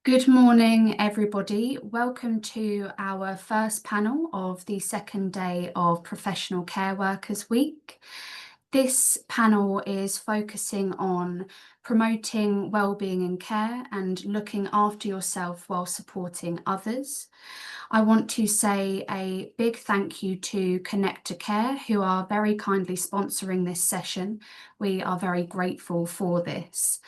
Good morning, everybody. Welcome to our first panel of the second day of Professional Care Workers Week. This panel is focusing on promoting wellbeing in care and looking after yourself while supporting others. I want to say a big thank you to Connect to Care, who are very kindly sponsoring this session. We are very grateful for this.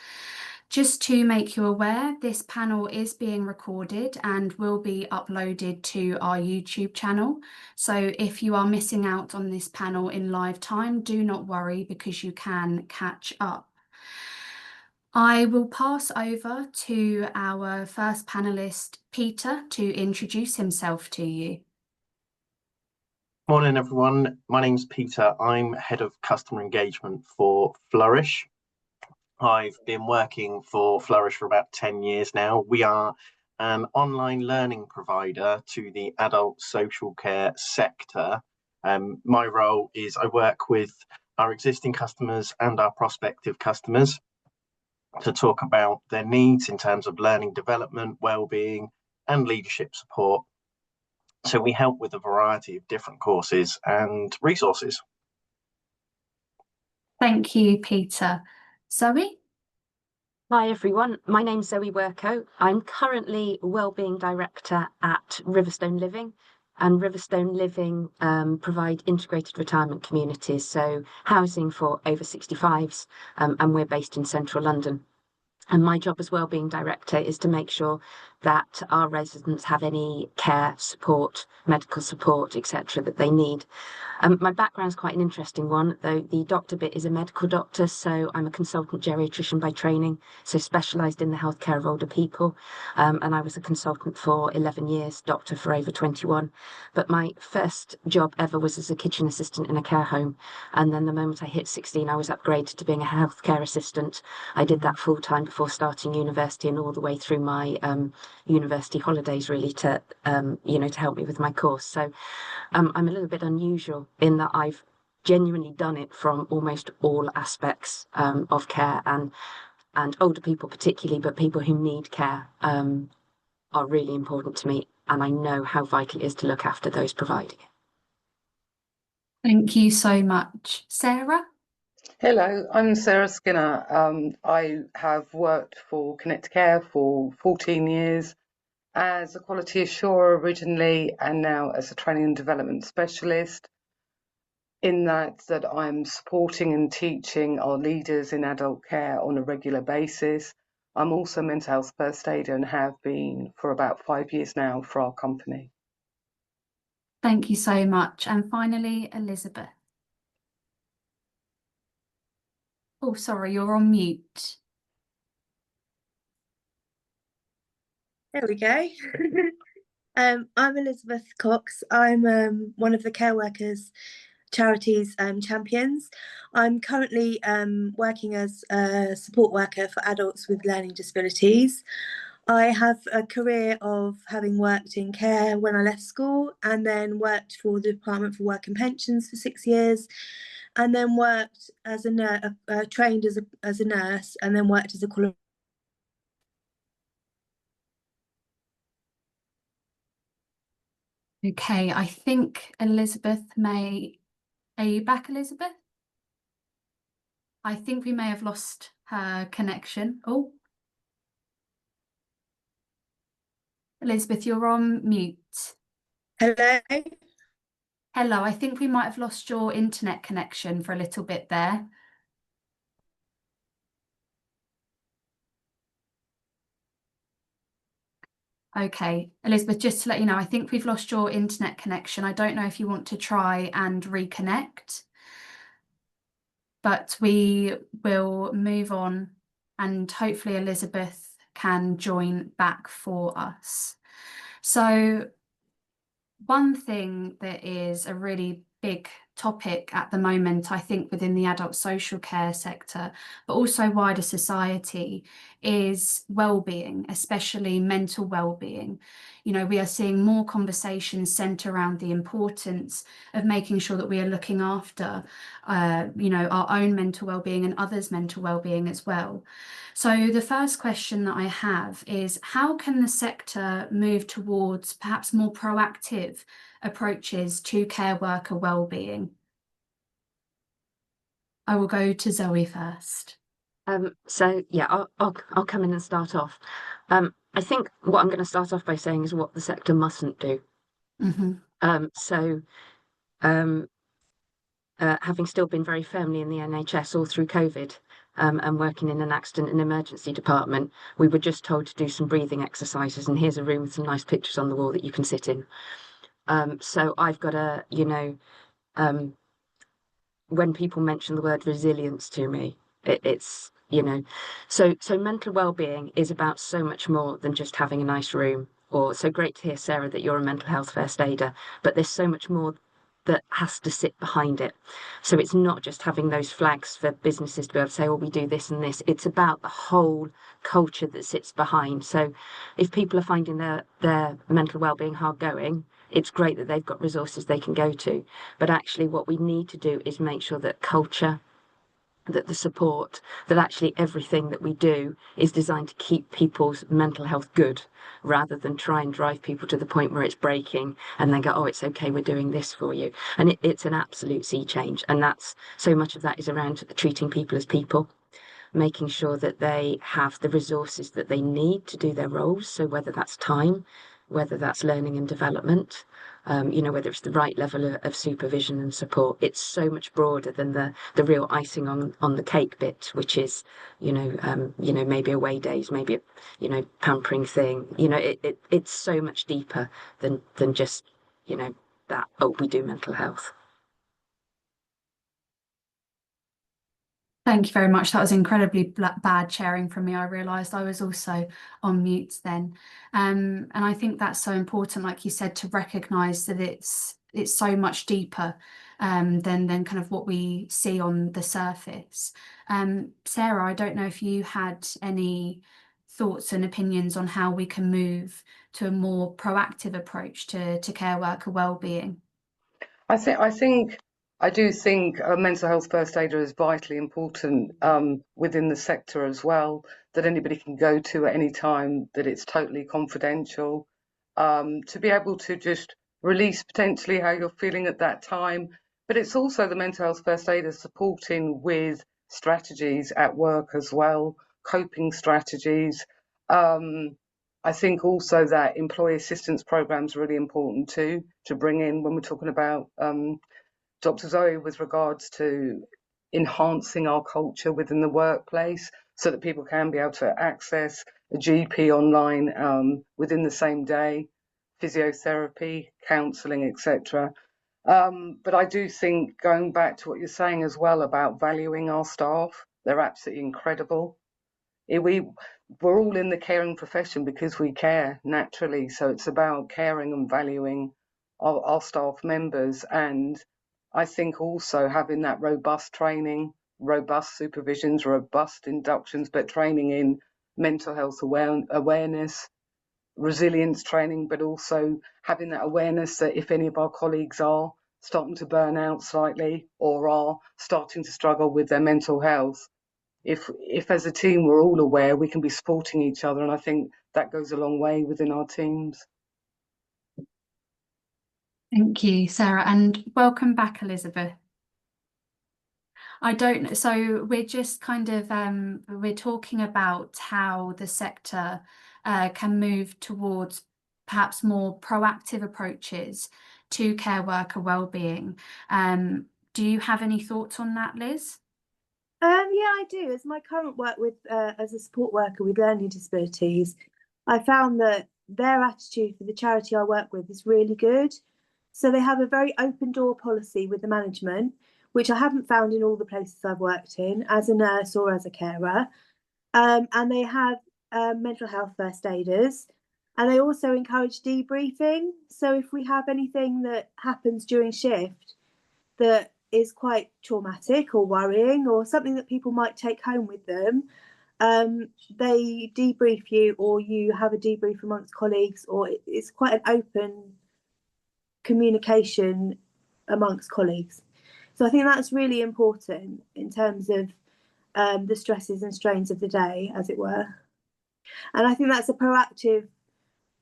Just to make you aware, this panel is being recorded and will be uploaded to our YouTube channel. So if you are missing out on this panel in live time, do not worry because you can catch up. I will pass over to our first panelist, Peter, to introduce himself to you. Morning, everyone. My name's Peter. I'm Head of Customer Engagement for Flourish. I've been working for Flourish for about 10 years now. We are an online learning provider to the adult social care sector. My role is I work with our existing customers and our prospective customers to talk about their needs in terms of learning development, wellbeing, and leadership support. So we help with a variety of different courses and resources. Thank you, Peter. Zoe? Hi everyone, my name's Zoe Werko. I'm currently Wellbeing Director at Riverstone Living, and Riverstone Living provide integrated retirement communities, so housing for over 65s, and we're based in central London. And my job as Wellbeing Director is to make sure that our residents have any care, support, medical support, etc. that they need. My background is quite an interesting one, though the doctor bit is a medical doctor, so I'm a consultant geriatrician by training, so specialised in the healthcare of older people. And I was a consultant for 11 years, doctor for over 21. But my first job ever was as a kitchen assistant in a care home. And then the moment I hit 16, I was upgraded to being a healthcare assistant. I did that full time before starting university and all the way through my university holidays, really, to to help me with my course. So I'm a little bit unusual in that I've genuinely done it from almost all aspects of care, and older people particularly, but people who need care are really important to me, and I know how vital it is to look after those providing it. Thank you so much. Sarah? Hello, I'm Sarah Skinner. I have worked for Connect Care for 14 years as a quality assurer originally, and now as a training and development specialist. In that I'm supporting and teaching our leaders in adult care on a regular basis. I'm also a mental health first aider and have been for about 5 years now for our company. Thank you so much. And finally, Elizabeth. Oh, sorry, you're on mute. There we go. I'm Elizabeth Cox. I'm one of the Care Workers Charities champions. I'm currently working as a support worker for adults with learning disabilities. I have a career of having worked in care when I left school, and then worked for the Department for Work and Pensions for 6 years, and then worked as a nurse, trained as a nurse, and then worked as a qualified. Okay, I think Elizabeth may... Are you back, Elizabeth? I think we may have lost her connection. Oh. Elizabeth, you're on mute. Hello? Hello, I think we might have lost your internet connection for a little bit there. Okay, Elizabeth, just to let you know, I think we've lost your internet connection. I don't know if you want to try and reconnect, but we will move on and hopefully Elizabeth can join back for us. So one thing that is a really big topic at the moment, I think, within the adult social care sector, but also wider society, is well-being, especially mental well-being. You know, we are seeing more conversations centre around the importance of making sure that we are looking after, you know, our own mental well-being and others' mental well-being as well. So the first question that I have is, how can the sector move towards perhaps more proactive approaches to care worker well-being? I will go to Zoe first. So yeah, I'll come in and start off. I think what I'm going to start off by saying is what the sector mustn't do. Having still been very firmly in the NHS all through COVID, and working in an accident and emergency department, we were just told to do some breathing exercises, and here's a room with some nice pictures on the wall that you can sit in. So I've got a, you know, when people mention the word resilience to me, it's, you know, so mental well-being is about so much more than just having a nice room. Or so great to hear, Sarah, that you're a mental health first aider, but there's so much more that has to sit behind it. So it's not just having those flags for businesses to be able to say, oh, we do this and this. It's about the whole culture that sits behind. So if people are finding their mental well-being hard going, it's great that they've got resources they can go to. But actually what we need to do is make sure that culture, that the support, that actually everything that we do is designed to keep people's mental health good, rather than try and drive people to the point where it's breaking and then go, oh, it's okay, we're doing this for you. And it's an absolute sea change. And that's so much of that is around treating people as people, making sure that they have the resources that they need to do their roles. So whether that's time, whether that's learning and development, you know, whether it's the right level of supervision and support, it's so much broader than the real icing on the cake bit, which is, you know, maybe away days, maybe, you know, pampering thing. You know, it's so much deeper than just, you know, that, oh, we do mental health. Thank you very much. That was incredibly bad sharing from me. I realised I was also on mute then. And I think that's so important, like you said, to recognise that it's so much deeper than kind of what we see on the surface. Sarah, I don't know if you had any thoughts and opinions on how we can move to a more proactive approach to care worker wellbeing. I do think a mental health first aider is vitally important within the sector as well, that anybody can go to at any time, that it's totally confidential, to be able to just release potentially how you're feeling at that time. But it's also the mental health first aider supporting with strategies at work as well, coping strategies. I think also that employee assistance programs are really important too, to bring in when we're talking about Dr. Zoe with regards to enhancing our culture within the workplace, so that people can be able to access a GP online within the same day, physiotherapy, counselling, etc. But I do think, going back to what you're saying as well about valuing our staff, they're absolutely incredible. We're all in the caring profession because we care naturally, so it's about caring and valuing our staff members. And I think also having that robust training, robust supervisions, robust inductions, but training in mental health awareness, resilience training, but also having that awareness that if any of our colleagues are starting to burn out slightly or are starting to struggle with their mental health, if as a team we're all aware, we can be supporting each other, and I think that goes a long way within our teams. Thank you, Sarah, and welcome back, Elizabeth. I don't know. So we're just kind of we're talking about how the sector can move towards perhaps more proactive approaches to care worker wellbeing. Do you have any thoughts on that, Liz? Yeah, I do. As my current work with as a support worker with learning disabilities, I found that their attitude for the charity I work with is really good. So they have a very open door policy with the management, which I haven't found in all the places I've worked in as a nurse or as a carer. And they have mental health first aiders, and they also encourage debriefing. So if we have anything that happens during shift, that is quite traumatic or worrying, or something that people might take home with them, they debrief you, or you have a debrief amongst colleagues, or it's quite an open communication amongst colleagues. So I think that's really important in terms of the stresses and strains of the day, as it were. And I think that's a proactive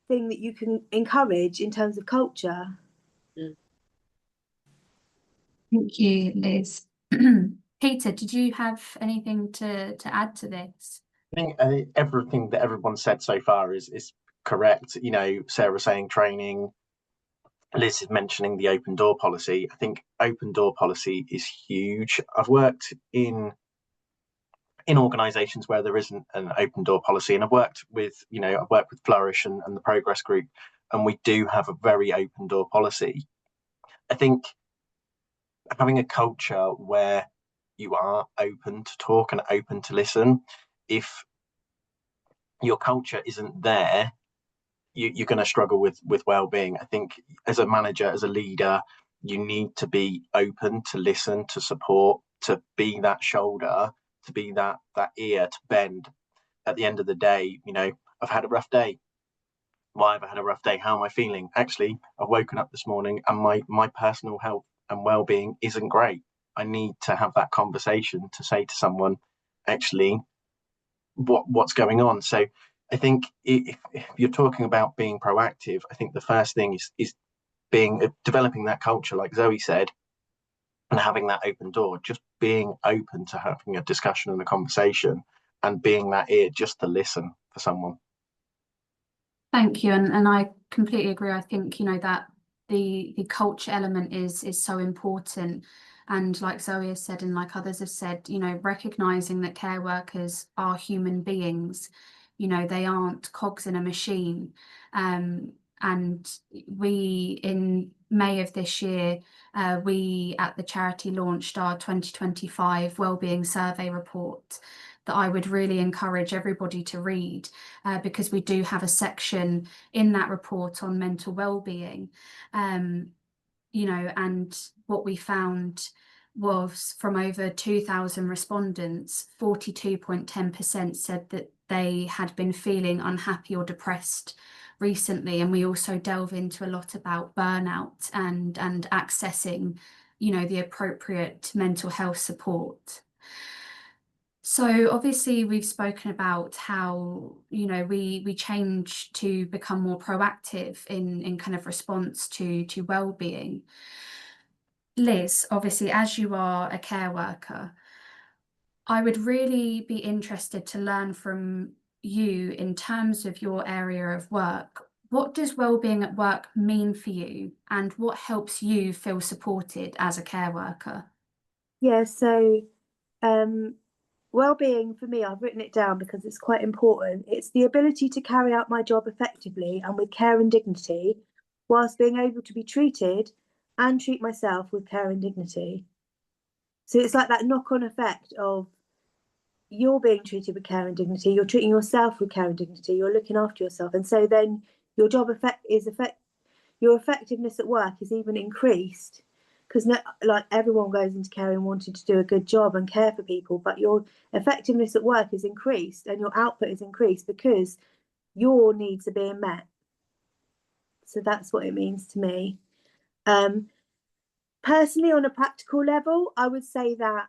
thing that you can encourage in terms of culture. Thank you, Liz. Peter, did you have anything to add to this? I think everything that everyone said so far is correct. You know, Sarah saying training, Liz is mentioning the open door policy. I think open door policy is huge. I've worked in organizations where there isn't an open door policy, and I've worked with Flourish and the Progress Group, and we do have a very open door policy. I think having a culture where you are open to talk and open to listen, if your culture isn't there, you're going to struggle with well-being. I think as a manager, as a leader, you need to be open to listen, to support, to be that shoulder, to be that ear to bend. At the end of the day, you know, I've had a rough day. Why have I had a rough day? How am I feeling? Actually, I've woken up this morning and my personal health and well-being isn't great. I need to have that conversation to say to someone, actually, what's going on. So I think if you're talking about being proactive, I think the first thing is developing that culture, like Zoe said, and having that open door, just being open to having a discussion and a conversation, and being that ear just to listen for someone. Thank you, and I completely agree. I think, you know, that the culture element is so important, and like Zoe has said and like others have said, you know, recognizing that care workers are human beings. You know, they aren't cogs in a machine. And we, in May of this year, we at the charity launched our 2025 Wellbeing Survey report that I would really encourage everybody to read, because we do have a section in that report on mental well-being. You know, and what we found was from over 2,000 respondents, 42.10% said that they had been feeling unhappy or depressed recently. And we also delve into a lot about burnout and accessing, you know, the appropriate mental health support. So obviously we've spoken about how, you know, we change to become more proactive in kind of response to well-being. Liz, obviously, as you are a care worker, I would really be interested to learn from you in terms of your area of work. What does well-being at work mean for you, and what helps you feel supported as a care worker? Yeah, so well-being for me, I've written it down because it's quite important. It's the ability to carry out my job effectively and with care and dignity, whilst being able to be treated and treat myself with care and dignity. So it's like that knock-on effect of you're being treated with care and dignity, you're treating yourself with care and dignity, you're looking after yourself, and so then your job your effectiveness at work is even increased, because like everyone goes into care and wanting to do a good job and care for people, but your effectiveness at work is increased and your output is increased because your needs are being met. So that's what it means to me. Personally, on a practical level, I would say that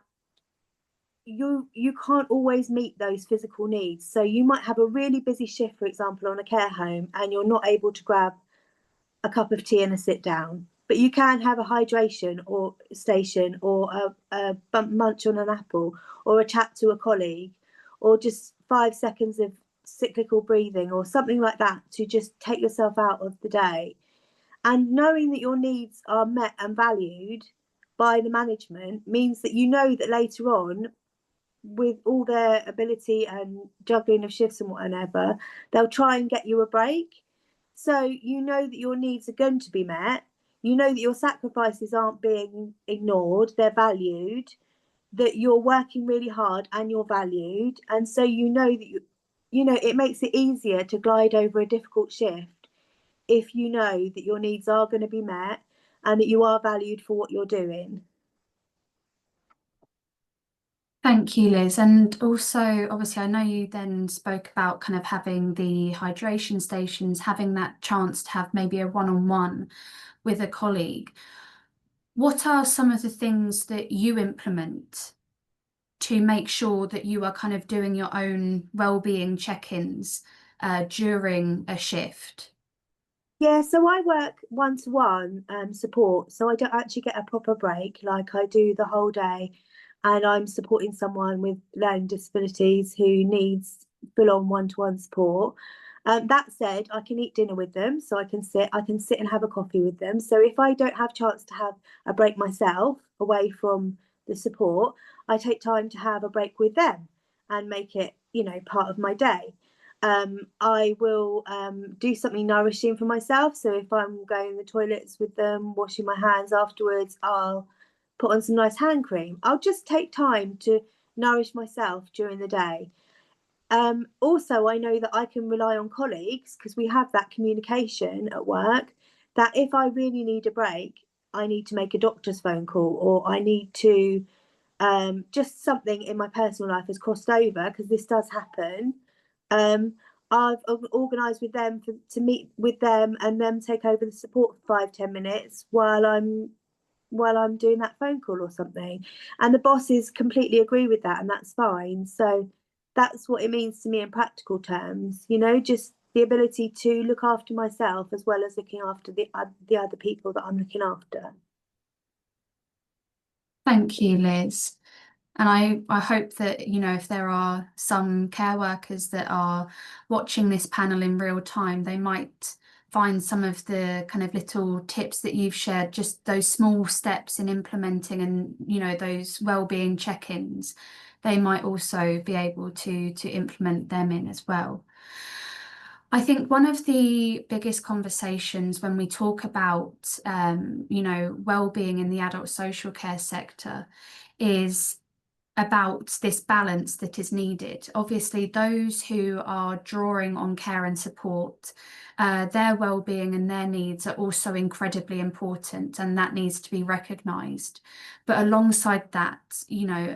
you can't always meet those physical needs. So you might have a really busy shift, for example, on a care home, and you're not able to grab a cup of tea and a sit down, but you can have a hydration or station, or a munch on an apple, or a chat to a colleague, or just 5 seconds of cyclical breathing or something like that to just take yourself out of the day. And knowing that your needs are met and valued by the management means that you know that later on, with all their ability and juggling of shifts and whatever, they'll try and get you a break. So you know that your needs are going to be met. You know that your sacrifices aren't being ignored, they're valued, that you're working really hard and you're valued. And so you know that you know, it makes it easier to glide over a difficult shift if you know that your needs are going to be met and that you are valued for what you're doing. Thank you, Liz. And also, obviously, I know you then spoke about kind of having the hydration stations, having that chance to have maybe a one-on-one with a colleague. What are some of the things that you implement to make sure that you are kind of doing your own well-being check-ins during a shift? Yeah, so I work one-to-one support, so I don't actually get a proper break like I do the whole day, and I'm supporting someone with learning disabilities who needs full-on one-to-one support. That said, I can eat dinner with them, so I can sit and have a coffee with them. So if I don't have chance to have a break myself away from the support, I take time to have a break with them and make it, part of my day. I will do something nourishing for myself. So if I'm going in the toilets with them, washing my hands afterwards, I'll put on some nice hand cream. I'll just take time to nourish myself during the day. Also, I know that I can rely on colleagues because we have that communication at work, that if I really need a break, I need to make a doctor's phone call, or I need to just something in my personal life has crossed over, because this does happen. Um, I've organised with them to meet with them and them take over the support for 5-10 minutes while I'm doing that phone call or something. And the bosses completely agree with that, and that's fine. So that's what it means to me in practical terms, just the ability to look after myself as well as looking after the other people that I'm looking after. Thank you, Liz. And I hope that, if there are some care workers that are watching this panel in real time, they might find some of the kind of little tips that you've shared, just those small steps in implementing and, those well-being check-ins, they might also be able to implement them in as well. I think one of the biggest conversations when we talk about, well-being in the adult social care sector is about this balance that is needed. Obviously, those who are drawing on care and support, their well-being and their needs are also incredibly important, and that needs to be recognised. But alongside that,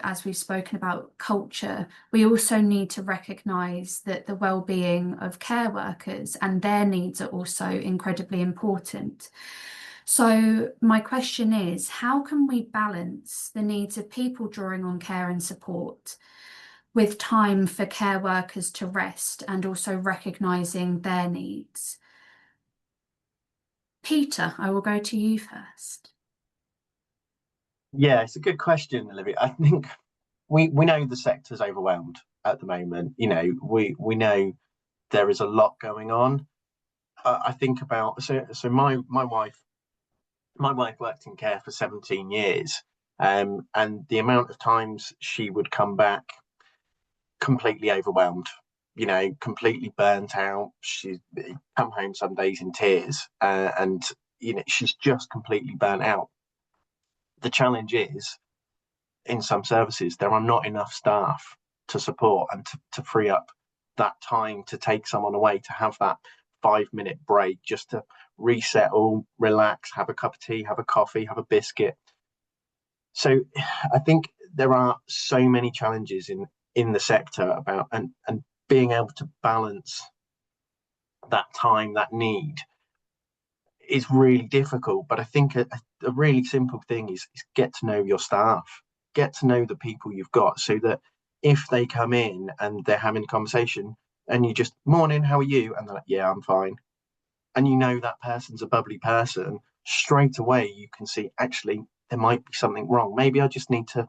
as we've spoken about culture, we also need to recognise that the well-being of care workers and their needs are also incredibly important. So my question is, how can we balance the needs of people drawing on care and support with time for care workers to rest and also recognising their needs? Peter, I will go to you first. Yeah, it's a good question, Olivia. I think we know the sector's overwhelmed at the moment. We know there is a lot going on. I think about so my wife worked in care for 17 years, and the amount of times she would come back completely overwhelmed, completely burnt out. She'd come home some days in tears, and she's just completely burnt out. The challenge is, in some services, there are not enough staff to support and to free up that time to take someone away, to have that 5-minute break, just to resettle, relax, have a cup of tea, have a coffee, have a biscuit. So I think there are so many challenges in the sector about and being able to balance that time, that need, is really difficult. But I think a really simple thing is get to know your staff, get to know the people you've got, so that if they come in and they're having a conversation and you just, morning, how are you? And they're like, yeah, I'm fine. And that person's a bubbly person, straight away you can see, actually, there might be something wrong. Maybe I just need to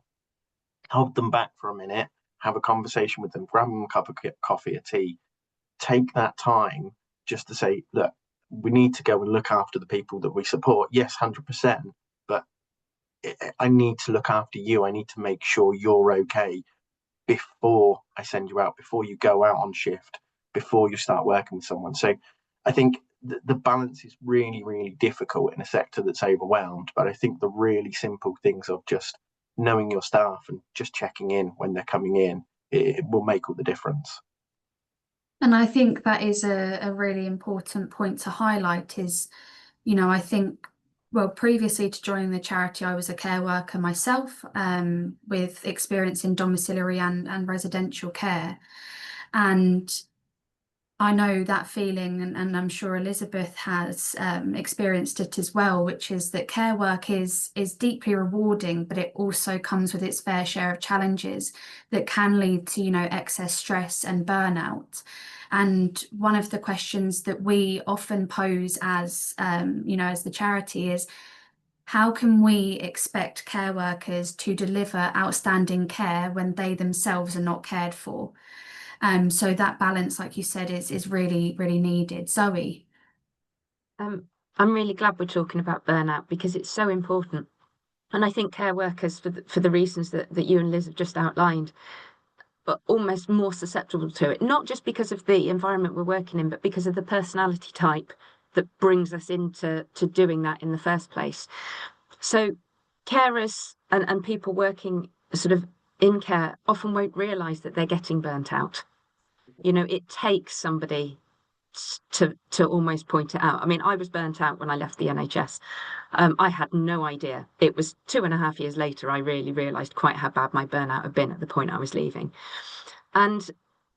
hold them back for a minute, have a conversation with them, grab them a cup of coffee or tea, take that time just to say, look, we need to go and look after the people that we support. Yes, 100%, but I need to look after you. I need to make sure you're okay before I send you out, before you go out on shift, before you start working with someone. So I think the balance is really, really difficult in a sector that's overwhelmed. But I think the really simple things of just knowing your staff and just checking in when they're coming in, it will make all the difference. And I think that is a really important point to highlight is, I think Well, previously to joining the charity, I was a care worker myself, with experience in domiciliary and residential care. And I know that feeling, and I'm sure Elizabeth has experienced it as well, which is that care work is deeply rewarding, but it also comes with its fair share of challenges that can lead to, excess stress and burnout. And one of the questions that we often pose as, as the charity is, how can we expect care workers to deliver outstanding care when they themselves are not cared for? So that balance, like you said, is really, really needed. Zoe. I'm really glad we're talking about burnout because it's so important. And I think care workers, for the reasons that you and Liz have just outlined, are almost more susceptible to it, not just because of the environment we're working in, but because of the personality type that brings us into doing that in the first place. So carers and people working sort of in care often won't realise that they're getting burnt out. It takes somebody to almost point it out. I mean, I was burnt out when I left the NHS. I had no idea. It was 2.5 years later I really realised quite how bad my burnout had been at the point I was leaving. And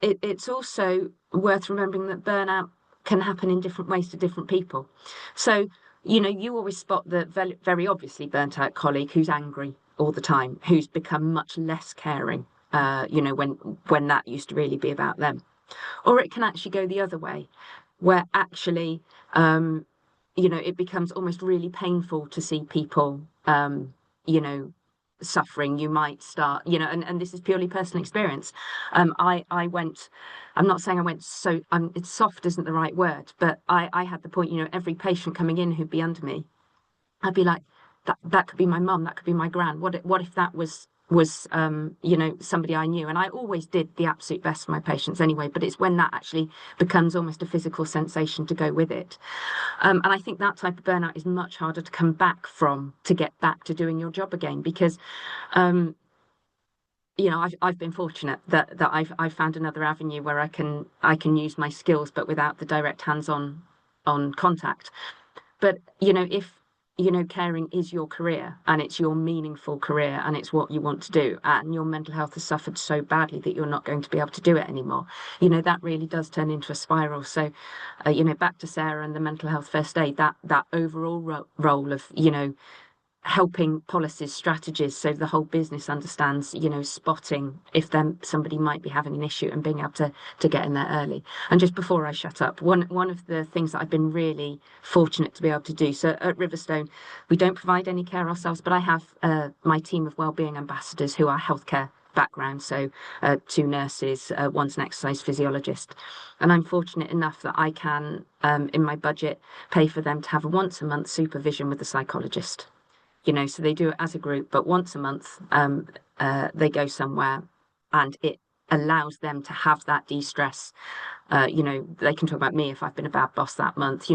it's also worth remembering that burnout can happen in different ways to different people. So, you always spot the very, very obviously burnt out colleague who's angry all the time, who's become much less caring, when that used to really be about them. Or it can actually go the other way, where actually, it becomes almost really painful to see people, suffering. You might start, and this is purely personal experience. I went, I'm not saying I went so, it's soft isn't the right word, but I had the point, every patient coming in who'd be under me, I'd be like, that could be my mum, that could be my gran. What if that was somebody I knew? And I always did the absolute best for my patients anyway, but it's when that actually becomes almost a physical sensation to go with it. And I think that type of burnout is much harder to come back from, to get back to doing your job again, because I've been fortunate that I've found another avenue where I can use my skills, but without the direct hands-on contact. But if caring is your career and it's your meaningful career and it's what you want to do, and your mental health has suffered so badly that you're not going to be able to do it anymore, that really does turn into a spiral. So, back to Sarah and the mental health first aid, that overall role of, helping policies, strategies, so the whole business understands, spotting if somebody might be having an issue and being able to get in there early. And just before I shut up, one of the things that I've been really fortunate to be able to do, so at Riverstone, we don't provide any care ourselves, but I have my team of wellbeing ambassadors who are healthcare background, so 2 nurses, one's an exercise physiologist, and I'm fortunate enough that I can, in my budget, pay for them to have a once a month supervision with a psychologist. So they do it as a group, but once a month they go somewhere, and it allows them to have that de-stress. They can talk about me if I've been a bad boss that month,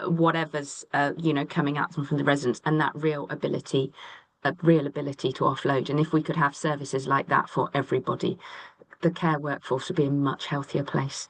whatever's coming at them from the residents, and that real ability to offload. And if we could have services like that for everybody, the care workforce would be a much healthier place.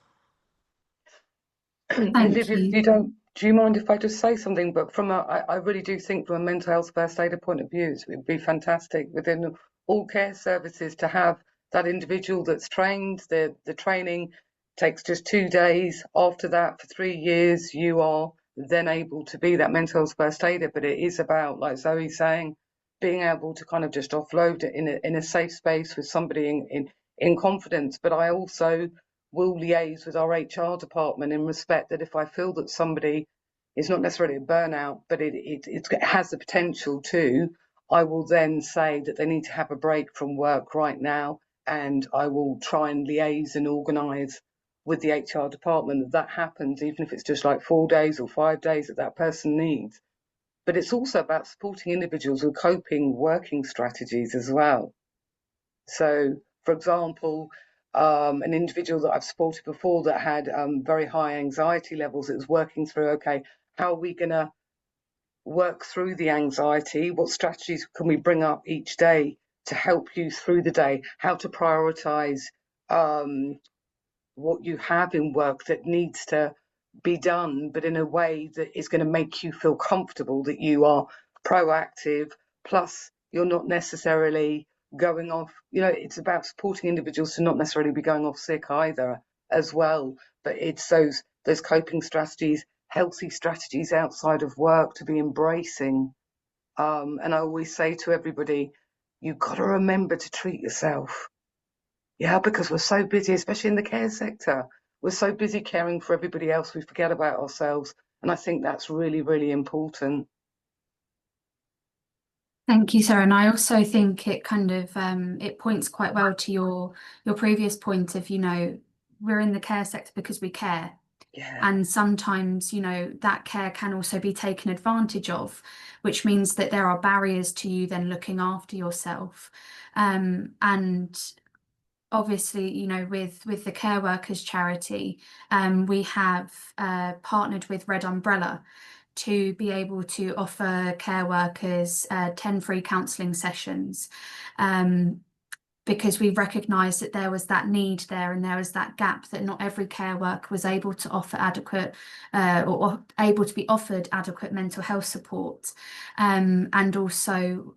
Thank you. Do you mind if I just say something? But I really do think from a mental health first aider point of view, it would be fantastic within all care services to have that individual that's trained. The training takes just 2 days. After that, for 3 years, you are then able to be that mental health first aider. But it is about, like Zoe's saying, being able to kind of just offload it in a safe space with somebody in confidence. But I also will liaise with our HR department in respect that if I feel that somebody is not necessarily a burnout, but it has the potential to, I will then say that they need to have a break from work right now, and I will try and liaise and organise with the HR department that happens, even if it's just like 4 days or 5 days that person needs. But it's also about supporting individuals with coping working strategies as well. So, for example, an individual that I've supported before that had very high anxiety levels, it was working through, okay, how are we going to work through the anxiety? What strategies can we bring up each day to help you through the day? How to prioritize what you have in work that needs to be done, but in a way that is going to make you feel comfortable that you are proactive, plus you're not necessarily going off, it's about supporting individuals to not necessarily be going off sick either as well, but it's those coping strategies, healthy strategies outside of work to be embracing. And I always say to everybody, you've got to remember to treat yourself. Yeah, because we're so busy, especially in the care sector. We're so busy caring for everybody else, we forget about ourselves. And I think that's really, really important. Thank you, Sarah. And I also think it kind of it points quite well to your previous point of, we're in the care sector because we care. Yeah. And sometimes, that care can also be taken advantage of, which means that there are barriers to you then looking after yourself. And obviously, with the Care Workers charity, we have partnered with Red Umbrella to be able to offer care workers 10 free counselling sessions, because we recognised that there was that need there, and there was that gap that not every care worker was able to offer adequate or able to be offered adequate mental health support. And also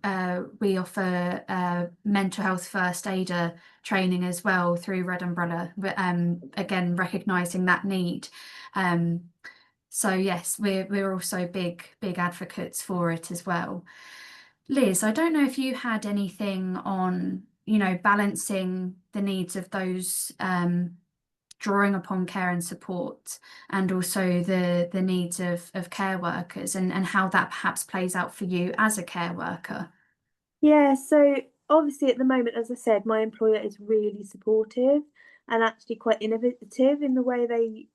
we offer mental health first aider training as well through Red Umbrella, again recognising that need. So yes, we're also big advocates for it as well. Liz, I don't know if you had anything on, balancing the needs of those drawing upon care and support, and also the needs of care workers, and how that perhaps plays out for you as a care worker. Yeah, so obviously at the moment, as I said, my employer is really supportive and actually quite innovative in the way they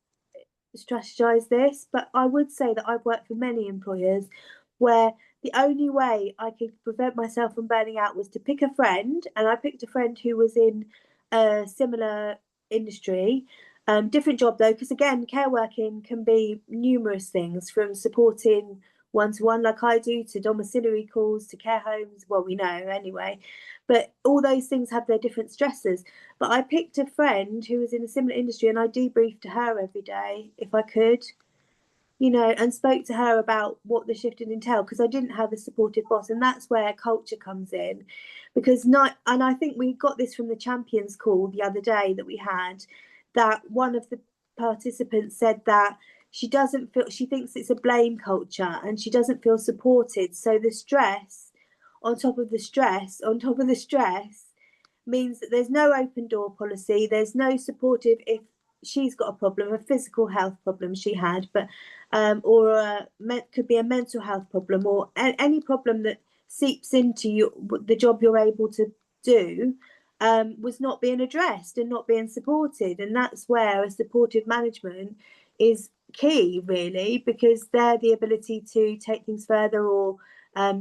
strategize this. But I would say that I've worked for many employers where the only way I could prevent myself from burning out was to pick a friend, and I picked a friend who was in a similar industry. Different job though, because again, care working can be numerous things, from supporting one-to-one like I do, to domiciliary calls, to care homes. Well, we know anyway, but all those things have their different stresses. But I picked a friend who was in a similar industry, and I debriefed to her every day if I could, and spoke to her about what the shift would entail, because I didn't have a supportive boss. And that's where culture comes in, because and I think we got this from the champions call the other day that we had, that one of the participants said that she thinks it's a blame culture and she doesn't feel supported. So the stress on top of the stress on top of the stress means that there's no open door policy, there's no supportive if she's got a problem, a physical health problem she had, but could be a mental health problem, or any problem that seeps into the job you're able to do, was not being addressed and not being supported. And that's where a supportive management is key, really, because they're the ability to take things further, or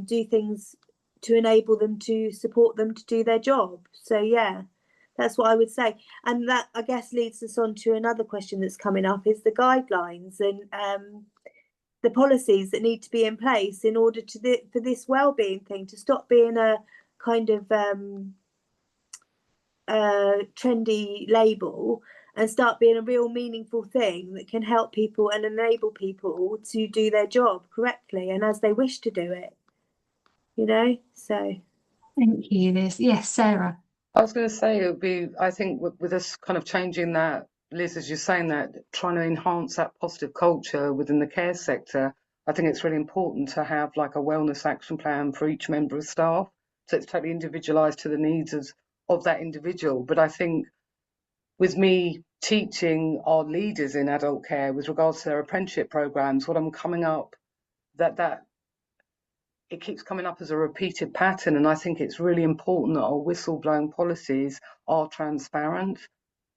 do things to enable them, to support them to do their job. So yeah, that's what I would say. And that, I guess, leads us on to another question that's coming up, is the guidelines and the policies that need to be in place in order for this wellbeing thing to stop being a kind of trendy label, and start being a real meaningful thing that can help people and enable people to do their job correctly and as they wish to do it. So. Thank you, Liz. Yes, Sarah. I was going to say, it would be, I think, with us kind of changing that, Liz, as you're saying that, trying to enhance that positive culture within the care sector, I think it's really important to have like a wellness action plan for each member of staff. So it's totally individualised to the needs of that individual. But I think with me teaching our leaders in adult care with regards to their apprenticeship programs, what I'm coming up, that it keeps coming up as a repeated pattern. And I think it's really important that our whistleblowing policies are transparent,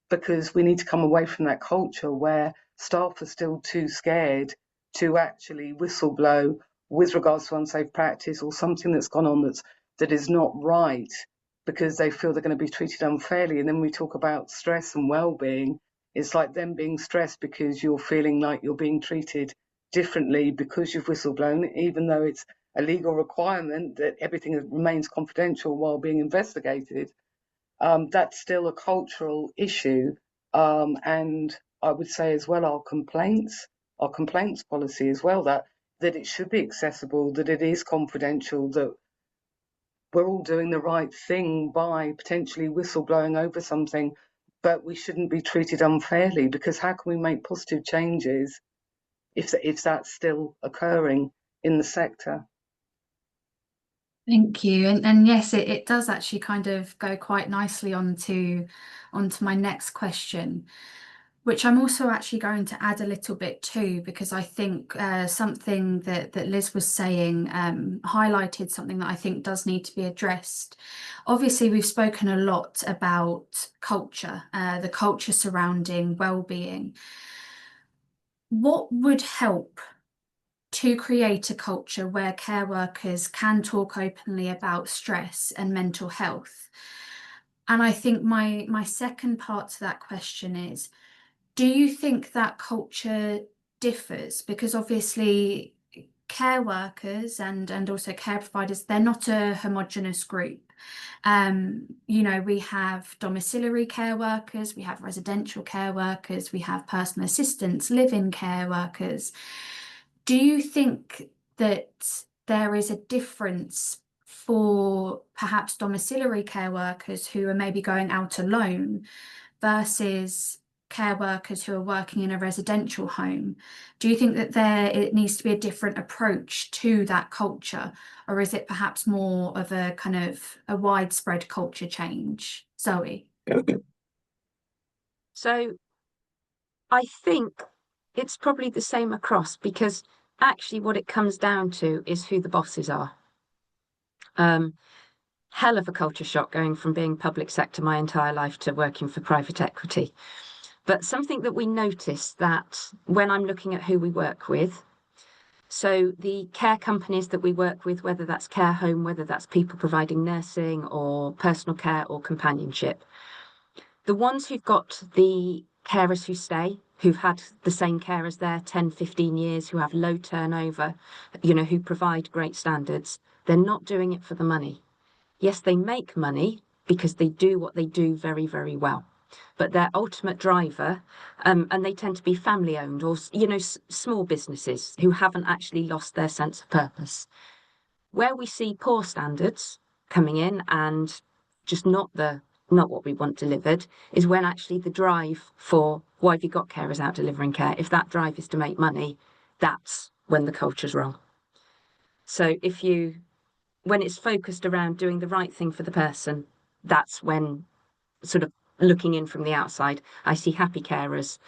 because we need to come away from that culture where staff are still too scared to actually whistleblow with regards to unsafe practice or something that's gone on that is not right, because they feel they're going to be treated unfairly. And then we talk about stress and well-being. It's like them being stressed because you're feeling like you're being treated differently because you've whistleblown, even though it's a legal requirement that everything remains confidential while being investigated. That's still a cultural issue. And I would say as well, our complaints our complaints policy as well, that it should be accessible, that it is confidential, that we're all doing the right thing by potentially whistleblowing over something, but we shouldn't be treated unfairly, because how can we make positive changes if that's still occurring in the sector? Thank you. And yes, it does actually kind of go quite nicely onto my next question, which I'm also actually going to add a little bit to, because I think something that Liz was saying highlighted something that I think does need to be addressed. Obviously, we've spoken a lot about culture, the culture surrounding well-being. What would help to create a culture where care workers can talk openly about stress and mental health? And I think my second part to that question is, do you think that culture differs? Because obviously care workers and also care providers, they're not a homogenous group. We have domiciliary care workers, we have residential care workers, we have personal assistants, live-in care workers. Do you think that there is a difference for perhaps domiciliary care workers who are maybe going out alone versus care workers who are working in a residential home? Do you think that it needs to be a different approach to that culture, or is it perhaps more of a kind of a widespread culture change? Zoe? So I think it's probably the same across, because actually what it comes down to is who the bosses are. Hell of a culture shock going from being public sector my entire life to working for private equity. But something that we notice that when I'm looking at who we work with, so the care companies that we work with, whether that's care home, whether that's people providing nursing or personal care or companionship, the ones who've got the carers who stay, who've had the same carers there 10, 15 years, who have low turnover, who provide great standards, they're not doing it for the money. Yes, they make money because they do what they do very, very well. But their ultimate driver, and they tend to be family owned or, small businesses who haven't actually lost their sense of purpose. Where we see poor standards coming in and just not what we want delivered is when actually the drive for why have you got carers out delivering care? If that drive is to make money, that's when the culture's wrong. So when it's focused around doing the right thing for the person, that's when, sort of looking in from the outside, I see happy carers,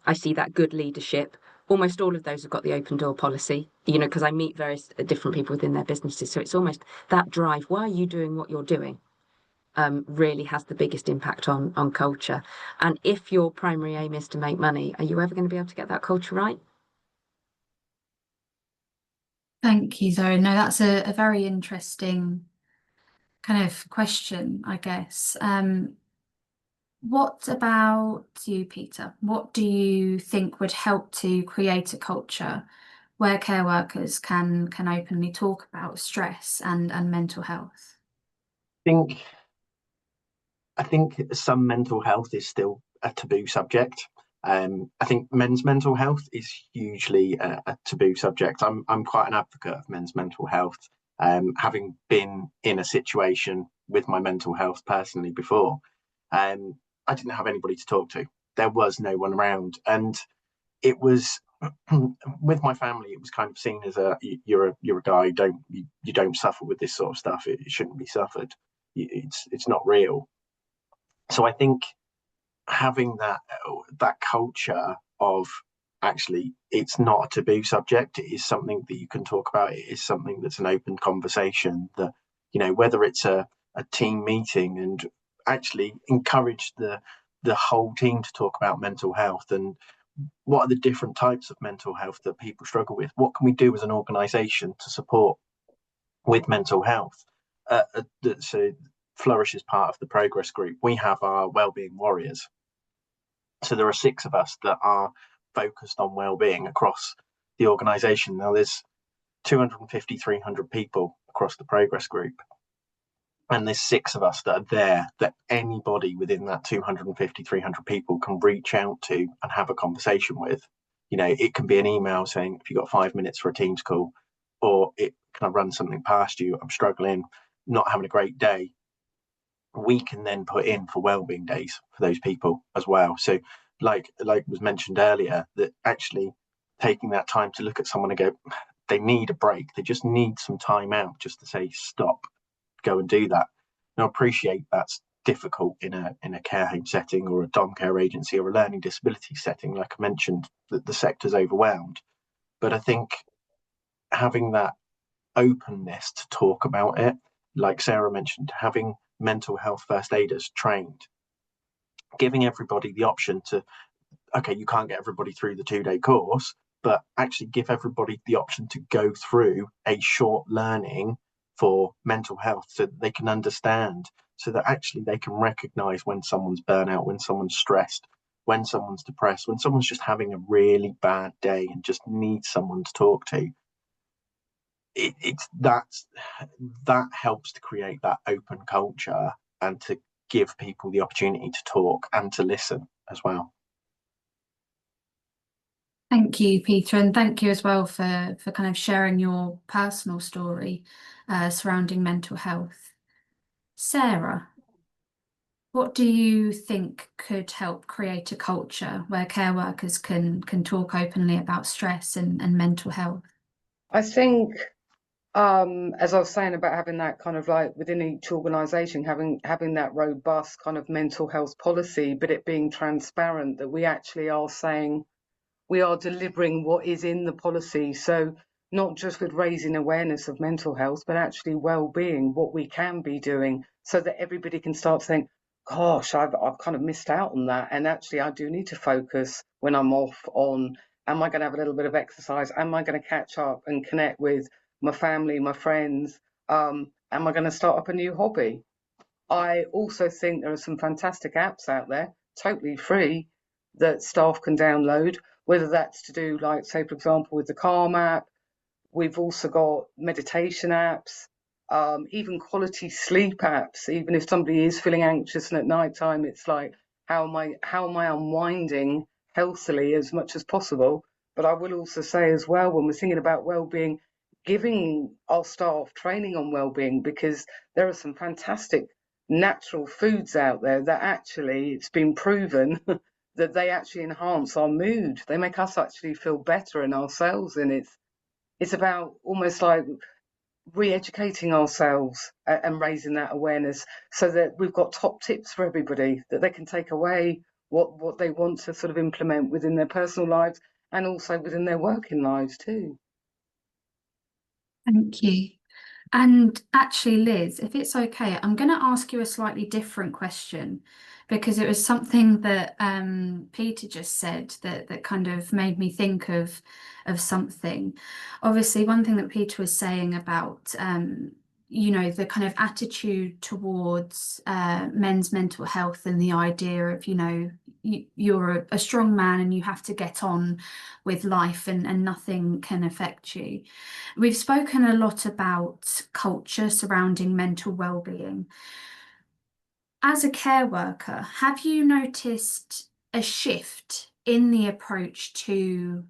I see that good leadership. Almost all of those have got the open door policy, because I meet various different people within their businesses. So it's almost that drive, why are you doing what you're doing, really has the biggest impact on culture. And if your primary aim is to make money, are you ever going to be able to get that culture right? Thank you, Zoe. No, that's a very interesting kind of question, I guess. What about you, Peter? What do you think would help to create a culture where care workers can openly talk about stress and mental health? I think some mental health is still a taboo subject. I think men's mental health is hugely a taboo subject. I'm quite an advocate of men's mental health, having been in a situation with my mental health personally before. I didn't have anybody to talk to. There was no one around, and it was with my family. It was kind of seen as you're a guy. You don't suffer with this sort of stuff. It shouldn't be suffered. It's not real. So I think having that culture of actually it's not a taboo subject, it is something that you can talk about, it is something that's an open conversation, that whether it's a team meeting, and actually encourage the whole team to talk about mental health and what are the different types of mental health that people struggle with, what can we do as an organization to support with mental health. So Flourish is part of the progress group. We have our Wellbeing warriors. So there are 6 of us that are focused on well-being across the organisation. Now there's 250, 300 people across the progress group. And there's 6 of us that are there, that anybody within that 250, 300 people can reach out to and have a conversation with. You know, it can be an email saying, if you've got 5 minutes for a Teams call, or it can I run something past you? I'm struggling, not having a great day. We can then put in for wellbeing days for those people as well. So like was mentioned earlier, that actually taking that time to look at someone and go, they need a break, they just need some time out, just to say stop, go and do that. Now, appreciate that's difficult in a care home setting or a dom care agency or a learning disability setting. Like I mentioned, that the sector's overwhelmed, but I think having that openness to talk about it, like Sarah mentioned, having mental health first aiders trained, giving everybody the option to, okay, you can't get everybody through the 2-day course, but actually give everybody the option to go through a short learning for mental health, so that they can understand, so that actually they can recognize when someone's burnout, when someone's stressed, when someone's depressed, when someone's just having a really bad day and just needs someone to talk to. That helps to create that open culture and to give people the opportunity to talk and to listen as well. Thank you, Peter, and thank you as well for kind of sharing your personal story surrounding mental health. Sarah, what do you think could help create a culture where care workers can talk openly about stress and mental health? I think, as I was saying about having that kind of like within each organisation, having that robust kind of mental health policy, but it being transparent, that we actually are saying we are delivering what is in the policy. So not just with raising awareness of mental health, but actually well-being, what we can be doing, so that everybody can start saying, gosh, I've kind of missed out on that. And actually, I do need to focus when I'm off on, am I going to have a little bit of exercise? Am I going to catch up and connect with my family, my friends? Am I going to start up a new hobby? I also think there are some fantastic apps out there, totally free, that staff can download, whether that's to do, like, say, for example, with the Calm app. We've also got meditation apps, even quality sleep apps. Even if somebody is feeling anxious and at night time, it's like, how am I unwinding healthily as much as possible? But I will also say as well, when we're thinking about well-being, giving our staff training on well-being, because there are some fantastic natural foods out there that actually, it's been proven that they actually enhance our mood. They make us actually feel better in ourselves, and it's about almost like re-educating ourselves and raising that awareness, so that we've got top tips for everybody that they can take away what they want to sort of implement within their personal lives and also within their working lives too. Thank you. And actually, Liz, if it's okay, I'm going to ask you a slightly different question, because it was something that Peter just said that kind of made me think of something. Obviously, one thing that Peter was saying about you know, the kind of attitude towards men's mental health, and the idea of, you know, you're a strong man and you have to get on with life, and nothing can affect you. We've spoken a lot about culture surrounding mental well-being. As a care worker, have you noticed a shift in the approach to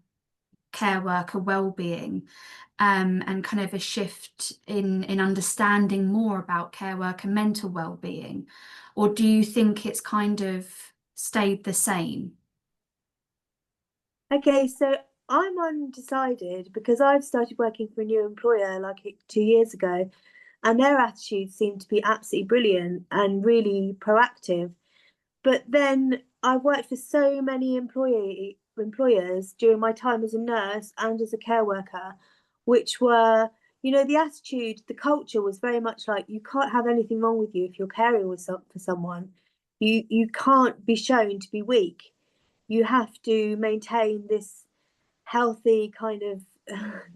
care worker well-being, and kind of a shift in understanding more about care worker mental well-being? Or do you think it's kind of stayed the same? Okay, so I'm undecided because I've started working for a new employer like 2 years ago, and their attitude seemed to be absolutely brilliant and really proactive. But then I've worked for so many employers during my time as a nurse and as a care worker, which were, you know, the attitude, the culture was very much like, you can't have anything wrong with you if you're caring for someone. You can't be shown to be weak. You have to maintain this healthy kind of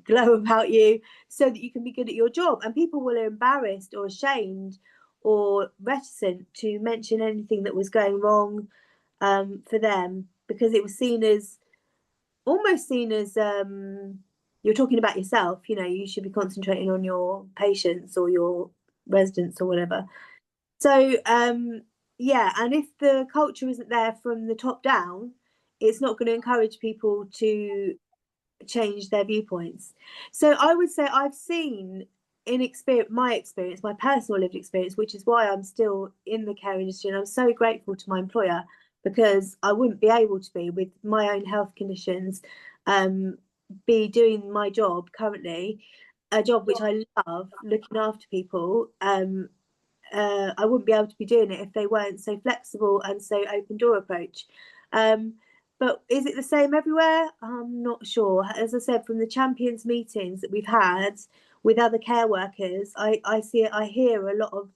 glow about you so that you can be good at your job. And people were embarrassed or ashamed or reticent to mention anything that was going wrong for them, because it was almost seen as you're talking about yourself. You know, you should be concentrating on your patients or your residents or whatever. So yeah, and if the culture isn't there from the top down, it's not going to encourage people to change their viewpoints. So I would say I've seen my personal lived experience, which is why I'm still in the care industry, and I'm so grateful to my employer, because I wouldn't be able to be, with my own health conditions, be doing my job currently, a job which I love, looking after people. I wouldn't be able to be doing it if they weren't so flexible and so open door approach. But is it the same everywhere? I'm not sure. As I said, from the champions meetings that we've had with other care workers, I hear a lot of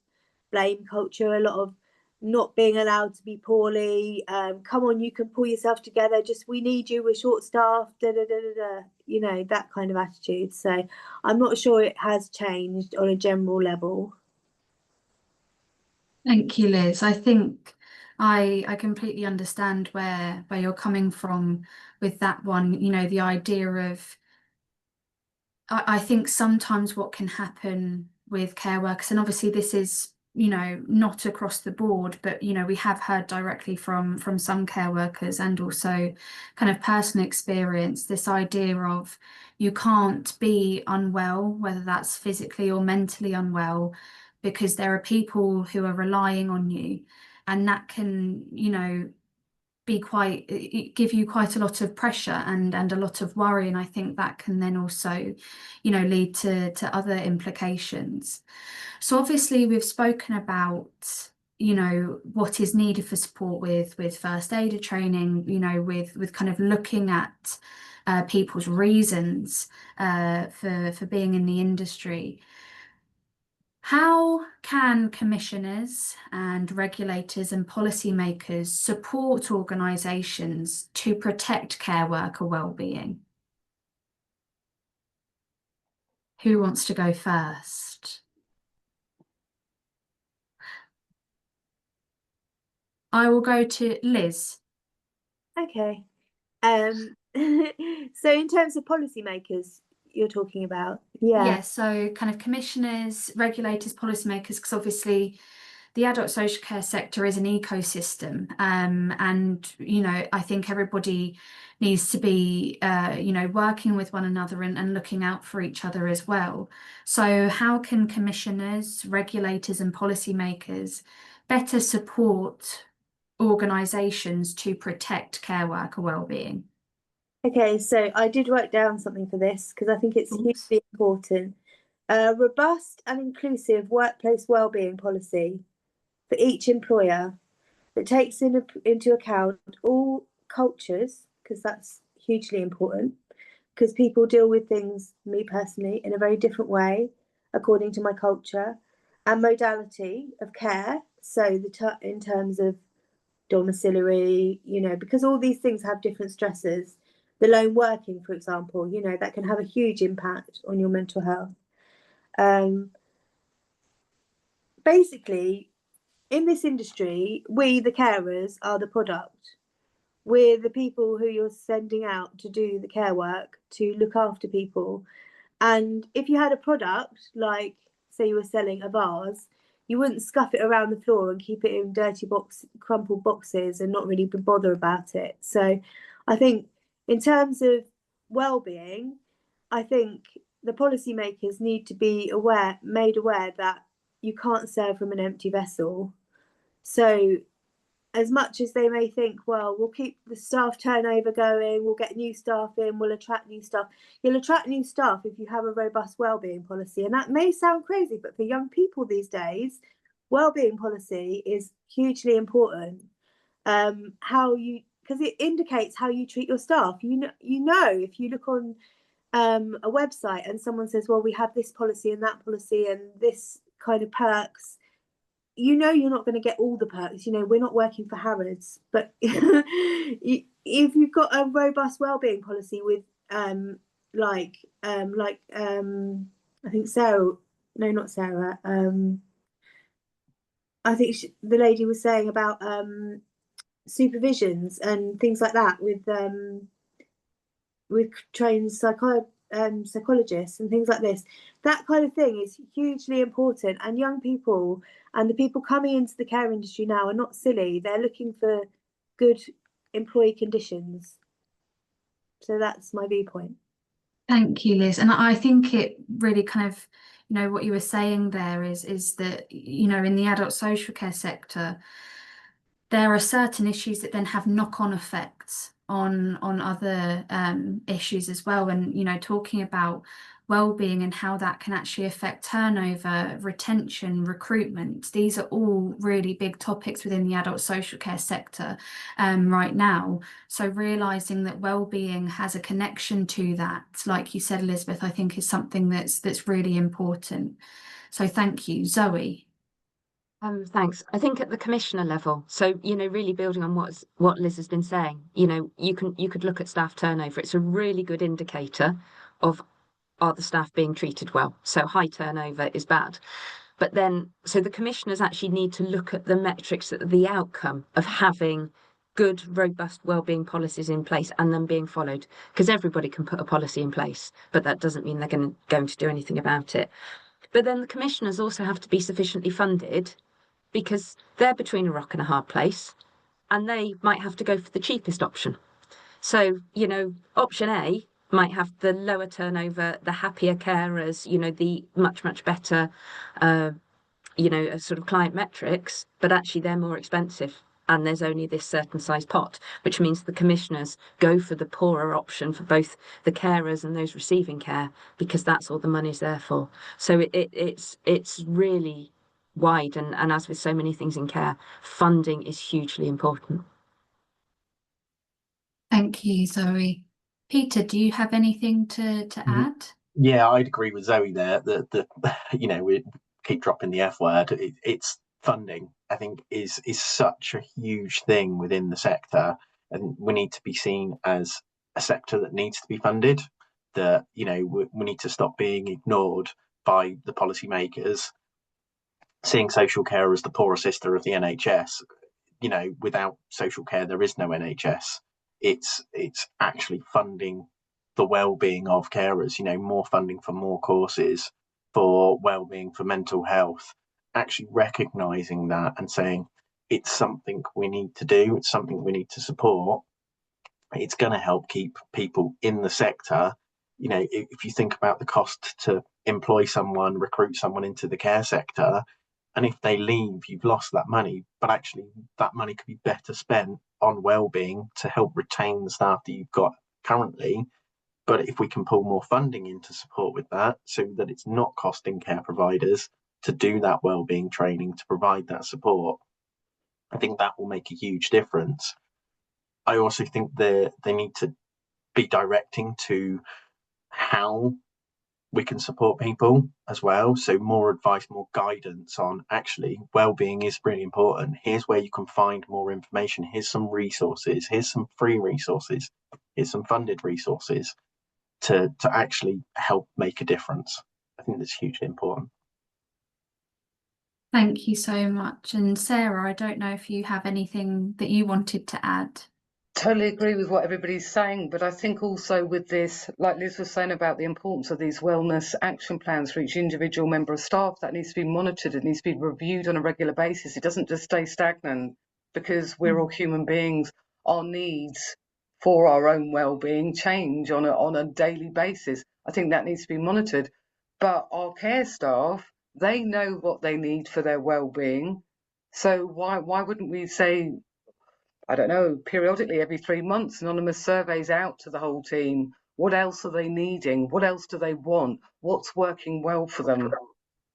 blame culture, a lot of not being allowed to be poorly. Come on, you can pull yourself together. Just, we need you. We're short staffed. Da da da da da. You know, that kind of attitude. So I'm not sure it has changed on a general level. Thank you, Liz. I think I completely understand where you're coming from with that one. You know, the idea of, I think sometimes what can happen with care workers, and obviously this is, you know, not across the board, but, you know, we have heard directly from some care workers, and also kind of personal experience, this idea of you can't be unwell, whether that's physically or mentally unwell, because there are people who are relying on you, and that can, you know, give you quite a lot of pressure and a lot of worry, and I think that can then also, you know, lead to other implications. So obviously we've spoken about, you know, what is needed for support with first aider training, you know, with kind of looking at people's reasons for being in the industry. How can commissioners and regulators and policymakers support organisations to protect care worker wellbeing? Who wants to go first? I will go to Liz. Okay. So in terms of policymakers, you're talking about, Yeah, so kind of commissioners, regulators, policymakers, because obviously the adult social care sector is an ecosystem, and, you know, I think everybody needs to be, you know, working with one another and looking out for each other as well. So how can commissioners, regulators and policymakers better support organisations to protect care worker wellbeing? Okay, so I did write down something for this because I think it's Oops. hugely important. A robust and inclusive workplace wellbeing policy for each employer that takes into account all cultures, because that's hugely important, because people deal with things, me personally, in a very different way according to my culture, and modality of care. So in terms of domiciliary, you know, because all these things have different stresses. The lone working, for example, you know, that can have a huge impact on your mental health. Basically, in this industry, we, the carers, are the product. We're the people who you're sending out to do the care work, to look after people. And if you had a product, like, say you were selling a vase, you wouldn't scuff it around the floor and keep it in dirty crumpled boxes and not really bother about it. So I think in terms of well-being, I think the policymakers need to be made aware that you can't serve from an empty vessel. So as much as they may think, well, we'll keep the staff turnover going, we'll get new staff in, we'll attract new staff. You'll attract new staff if you have a robust wellbeing policy. And that may sound crazy, but for young people these days, wellbeing policy is hugely important. Because it indicates how you treat your staff. You know, if you look on a website and someone says, well, we have this policy and that policy and this kind of perks, you know, you're not going to get all the perks. You know, we're not working for Harrods, but if you've got a robust wellbeing policy with I think Sarah, no, not Sarah, I think the lady was saying about supervisions and things like that with trained psychologists and things like this. That kind of thing is hugely important. And young people and the people coming into the care industry now are not silly. They're looking for good employee conditions. So that's my viewpoint. Thank you, Liz. And I think it really kind of, what you were saying there is that, in the adult social care sector, there are certain issues that then have knock-on effects on other issues as well. And, talking about well-being and how that can actually affect turnover, retention, recruitment. These are all really big topics within the adult social care sector right now. So realizing that well-being has a connection to that, like you said, Elizabeth, I think is something that's really important. So thank you. Zoe. Thanks. I think at the commissioner level, so really building on what Liz has been saying, you could look at staff turnover. It's a really good indicator of, are the staff being treated well? So high turnover is bad. But then, so the commissioners actually need to look at the metrics, at the outcome of having good, robust wellbeing policies in place and them being followed. Because everybody can put a policy in place, but that doesn't mean they're going to do anything about it. But then the commissioners also have to be sufficiently funded, because they're between a rock and a hard place, and they might have to go for the cheapest option. So, option A might have the lower turnover, the happier carers, the much, much better, sort of client metrics, but actually they're more expensive. And there's only this certain size pot, which means the commissioners go for the poorer option for both the carers and those receiving care, because that's all the money's there for. So it's really wide, and as with so many things in care, funding is hugely important. Thank you, Zoe. Peter, do you have anything to add? Yeah, I'd agree with Zoe there that we keep dropping the F word. It's funding, I think, is such a huge thing within the sector, and we need to be seen as a sector that needs to be funded. That we need to stop being ignored by the policymakers, seeing social care as the poorer sister of the NHS. Without social care, there is no NHS. It's actually funding the well-being of carers. More funding for more courses, for well-being, for mental health. Actually recognizing that and saying it's something we need to do. It's something we need to support. It's going to help keep people in the sector. If you think about the cost to employ someone, recruit someone into the care sector, and if they leave, you've lost that money. But actually, that money could be better spent on well-being to help retain the staff that you've got currently. But if we can pull more funding in to support with that, so that it's not costing care providers to do that well-being training, to provide that support, I think that will make a huge difference. I also think they need to be directing to how we can support people as well. So more advice, more guidance on actually well-being is really important. Here's where you can find more information. Here's some resources. Here's some free resources. Here's some funded resources to actually help make a difference. I think that's hugely important. Thank you so much. And Sarah, I don't know if you have anything that you wanted to add. Totally agree with what everybody's saying, but I think also with this, like Liz was saying about the importance of these wellness action plans for each individual member of staff, that needs to be monitored. It needs to be reviewed on a regular basis. It doesn't just stay stagnant, because we're all human beings. Our needs for our own well-being change on a daily basis. I think that needs to be monitored. But our care staff, they know what they need for their well-being. So why wouldn't we say, I don't know, periodically every 3 months, anonymous surveys out to the whole team? What else are they needing? What else do they want? What's working well for them?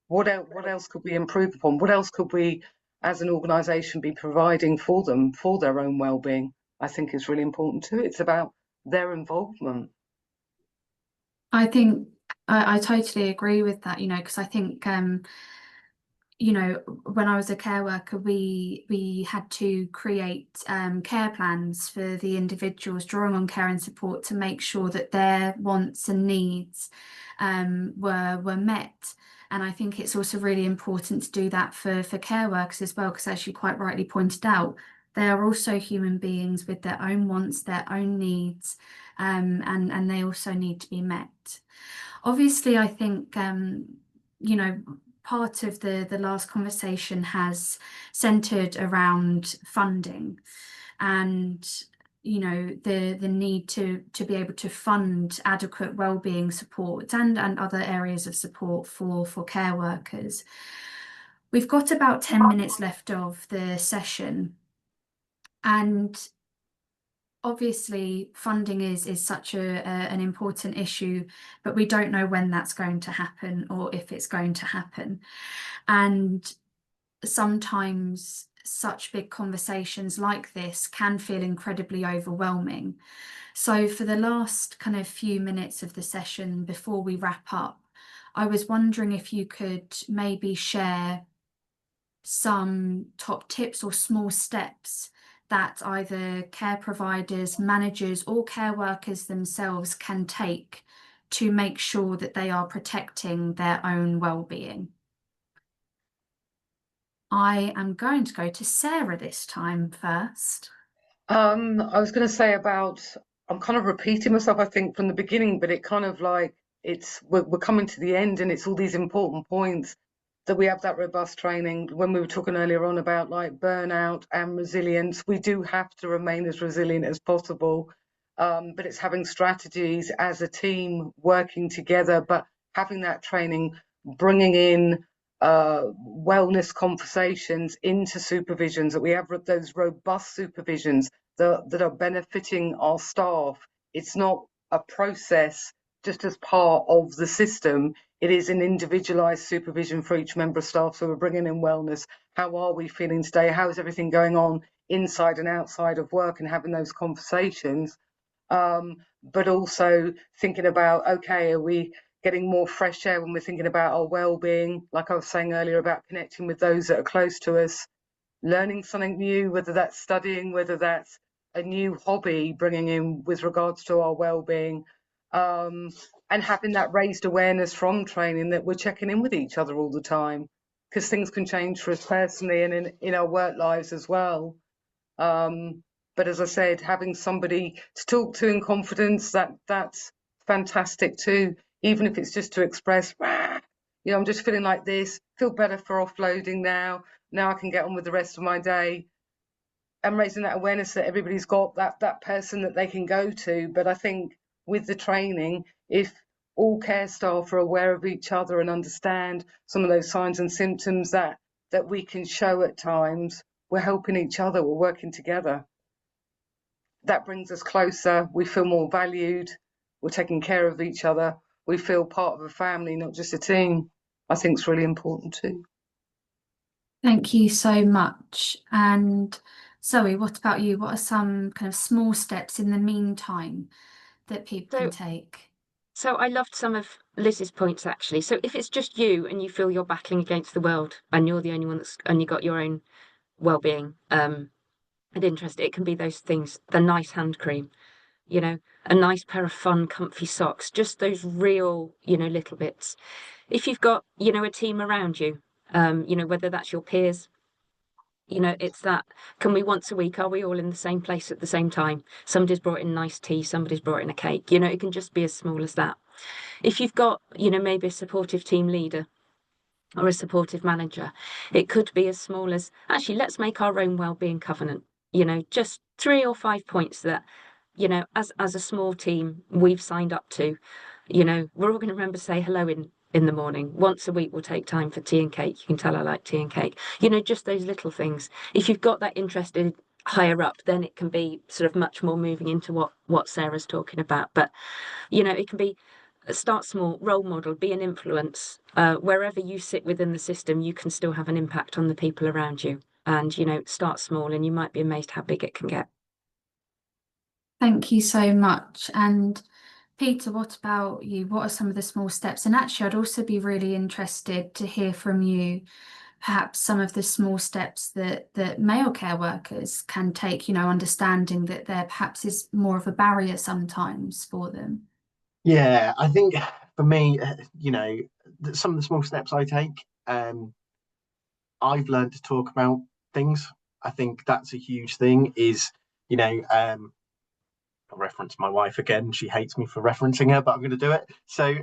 What else could we improve upon? What else could we, as an organisation, be providing for them for their own well-being? I think is really important too. It's about their involvement. I think I totally agree with that, because I think when I was a care worker, we had to create care plans for the individuals, drawing on care and support to make sure that their wants and needs were met. And I think it's also really important to do that for care workers as well, because as you quite rightly pointed out, they are also human beings with their own wants, their own needs, and they also need to be met. Obviously, I think part of the last conversation has centered around funding, and the need to be able to fund adequate wellbeing support and other areas of support for care workers. We've got about 10 minutes left of the session, and obviously funding is such an important issue, but we don't know when that's going to happen or if it's going to happen. And sometimes such big conversations like this can feel incredibly overwhelming. So for the last kind of few minutes of the session before we wrap up, I was wondering if you could maybe share some top tips or small steps that either care providers, managers, or care workers themselves can take to make sure that they are protecting their own well-being. I am going to go to Sarah this time first. I was going to say I'm kind of repeating myself, I think, from the beginning, but it kind of like we're coming to the end, and it's all these important points that we have that robust training. When we were talking earlier on about like burnout and resilience, we do have to remain as resilient as possible. But it's having strategies as a team working together, but having that training, bringing in wellness conversations into supervisions, that we have those robust supervisions that are benefiting our staff. It's not a process just as part of the system. It is an individualized supervision for each member of staff. So we're bringing in wellness. How are we feeling today? How is everything going on inside and outside of work, and having those conversations. But also thinking about, okay, are we getting more fresh air when we're thinking about our well-being? Like I was saying earlier, about connecting with those that are close to us, learning something new, whether that's studying, whether that's a new hobby, bringing in with regards to our well-being, and having that raised awareness from training that we're checking in with each other all the time, because things can change for us personally and in our work lives as well. But as I said, having somebody to talk to in confidence, that's fantastic too, even if it's just to express, I'm just feeling like this, feel better for offloading now I can get on with the rest of my day, and raising that awareness that everybody's got that person that they can go to. But I think with the training, if all care staff are aware of each other and understand some of those signs and symptoms that we can show at times, we're helping each other, we're working together. That brings us closer, we feel more valued, we're taking care of each other, we feel part of a family, not just a team. I think it's really important too. Thank you so much. And Zoe, what about you? What are some kind of small steps in the meantime that people can take? So I loved some of Liz's points, actually. So if it's just you and you feel you're battling against the world and you're the only one that's only got your own well-being and interest, it can be those things, the nice hand cream, a nice pair of fun, comfy socks, just those real, little bits. If you've got, a team around you, whether that's your peers, it's that, can we once a week, are we all in the same place at the same time? Somebody's brought in nice tea, somebody's brought in a cake, it can just be as small as that. If you've got, maybe a supportive team leader or a supportive manager, it could be as small as, actually, let's make our own wellbeing covenant, just 3 or 5 points that, as a small team, we've signed up to, we're all going to remember to say hello in the morning. Once a week we'll take time for tea and cake. You can tell I like tea and cake. Just those little things. If you've got that interested higher up, then it can be sort of much more moving into what Sarah's talking about. But, it can be start small, role model, be an influence. Wherever you sit within the system, you can still have an impact on the people around you. And, start small, and you might be amazed how big it can get. Thank you so much. And Peter, what about you? What are some of the small steps? And actually, I'd also be really interested to hear from you, perhaps some of the small steps that male care workers can take, understanding that there perhaps is more of a barrier sometimes for them. Yeah, I think for me, some of the small steps I take, I've learned to talk about things. I think that's a huge thing is, I'll reference my wife again. She hates me for referencing her, but I'm going to do it. So,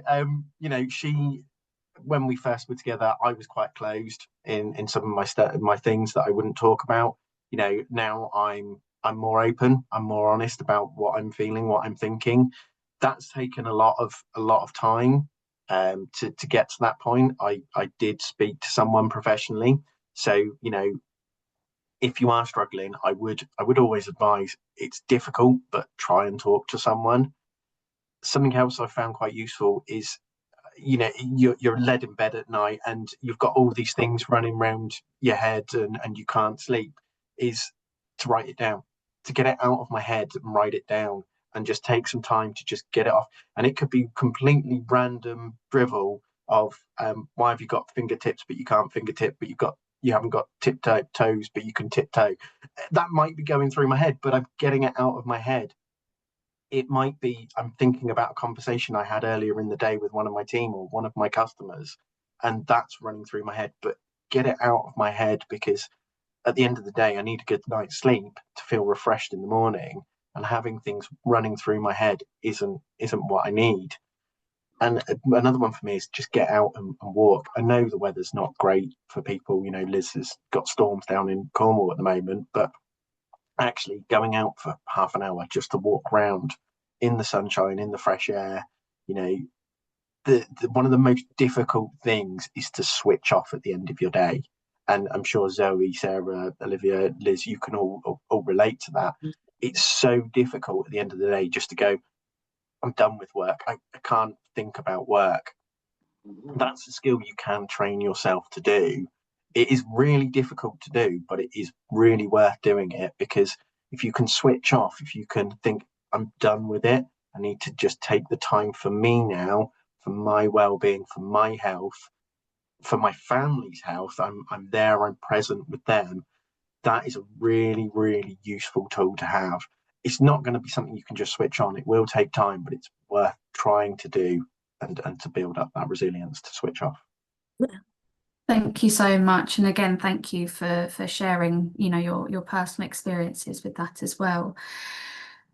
when we first were together, I was quite closed in some of my things that I wouldn't talk about. Now I'm I'm more open, I'm more honest about what I'm feeling, what I'm thinking. That's taken a lot of time to get to that point. I did speak to someone professionally. So, you know, if you are struggling, I would always advise, it's difficult, but try and talk to someone. Something else I found quite useful is, you know, you're led in bed at night and you've got all these things running around your head and you can't sleep, is to write it down, to get it out of my head and write it down, and just take some time to just get it off. And it could be completely random drivel of why have you got fingertips but you can't fingertip, but you haven't got tip-toe toes but you can tiptoe. That might be going through my head, but I'm getting it out of my head. It might be I'm thinking about a conversation I had earlier in the day with one of my team or one of my customers, and that's running through my head. But get it out of my head, because at the end of the day, I need a good night's sleep to feel refreshed in the morning. And having things running through my head isn't what I need. And another one for me is just get out and walk. I know the weather's not great for people. You know, Liz has got storms down in Cornwall at the moment, but actually going out for half an hour just to walk around in the sunshine, in the fresh air, you know, the one of the most difficult things is to switch off at the end of your day. And I'm sure Zoe, Sarah, Olivia, Liz, you can all relate to that. It's so difficult at the end of the day just to go, I'm done with work. I can't think about work. That's a skill you can train yourself to do. It is really difficult to do, but it is really worth doing it, because if you can switch off, if you can think, I'm done with it, I need to just take the time for me now, for my well-being, for my health, for my family's health. I'm there, I'm present with them. That is a really, really useful tool to have. It's not going to be something you can just switch on. It will take time, but it's worth trying to do, and to build up that resilience to switch off. Thank you so much. And again, thank you for sharing, you know, your personal experiences with that as well.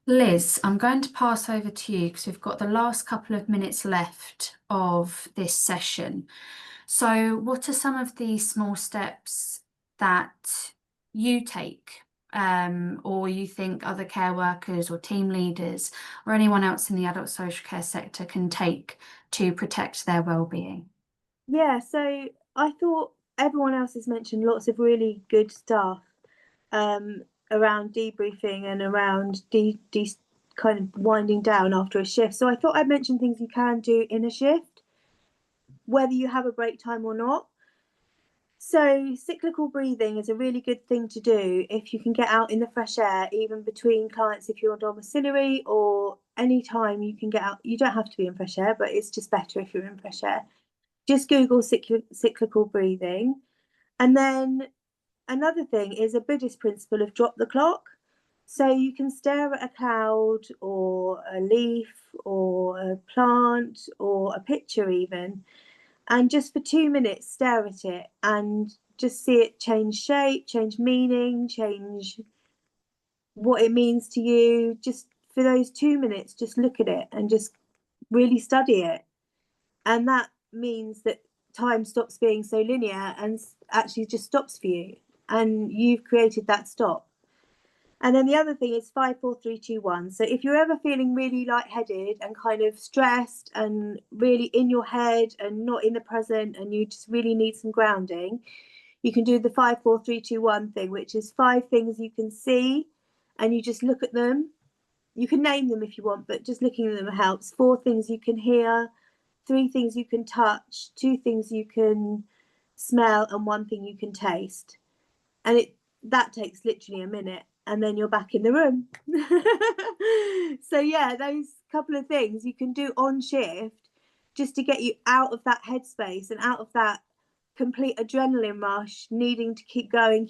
Liz, I'm going to pass over to you because we've got the last couple of minutes left of this session. So what are some of the small steps that you take, or you think other care workers or team leaders or anyone else in the adult social care sector can take to protect their well-being? Yeah, so I thought everyone else has mentioned lots of really good stuff around debriefing and around kind of winding down after a shift. So I thought I'd mention things you can do in a shift, whether you have a break time or not. So cyclical breathing is a really good thing to do if you can get out in the fresh air, even between clients if you're domiciliary, or any time you can get out. You don't have to be in fresh air, but it's just better if you're in fresh air. Just Google cyclical breathing. And then another thing is a Buddhist principle of drop the clock. So you can stare at a cloud or a leaf or a plant or a picture even, and just for 2 minutes stare at it and just see it change shape, change meaning, change what it means to you. Just for those 2 minutes, just look at it and just really study it. And that means that time stops being so linear and actually just stops for you, and you've created that stop. And then the other thing is 5, 4, 3, 2, 1. So if you're ever feeling really lightheaded and kind of stressed and really in your head and not in the present, and you just really need some grounding, you can do the 5, 4, 3, 2, 1 thing, which is 5 things you can see and you just look at them. You can name them if you want, but just looking at them helps. 4 things you can hear, 3 things you can touch, 2 things you can smell, and 1 thing you can taste. And that takes literally a minute, and then you're back in the room. So yeah, those couple of things you can do on shift just to get you out of that headspace and out of that complete adrenaline rush, needing to keep going,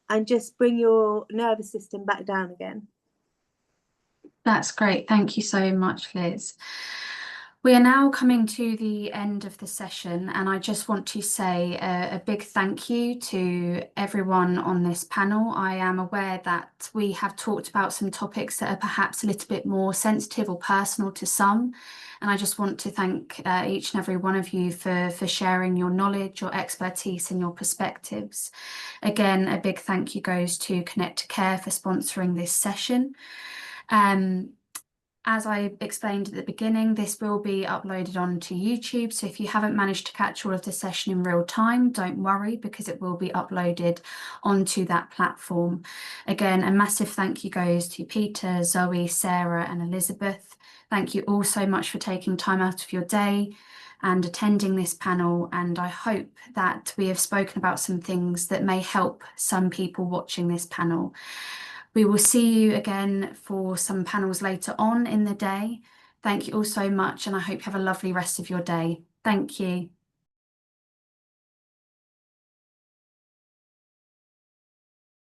and just bring your nervous system back down again. That's great. Thank you so much, Liz. We are now coming to the end of the session, and I just want to say a big thank you to everyone on this panel. I am aware that we have talked about some topics that are perhaps a little bit more sensitive or personal to some, and I just want to thank each and every one of you for sharing your knowledge, your expertise and your perspectives. Again, a big thank you goes to Connect to Care for sponsoring this session. As I explained at the beginning, this will be uploaded onto YouTube. So if you haven't managed to catch all of the session in real time, don't worry, because it will be uploaded onto that platform. Again, a massive thank you goes to Peter, Zoe, Sarah and Elizabeth. Thank you all so much for taking time out of your day and attending this panel. And I hope that we have spoken about some things that may help some people watching this panel. We will see you again for some panels later on in the day. Thank you all so much, and I hope you have a lovely rest of your day. Thank you.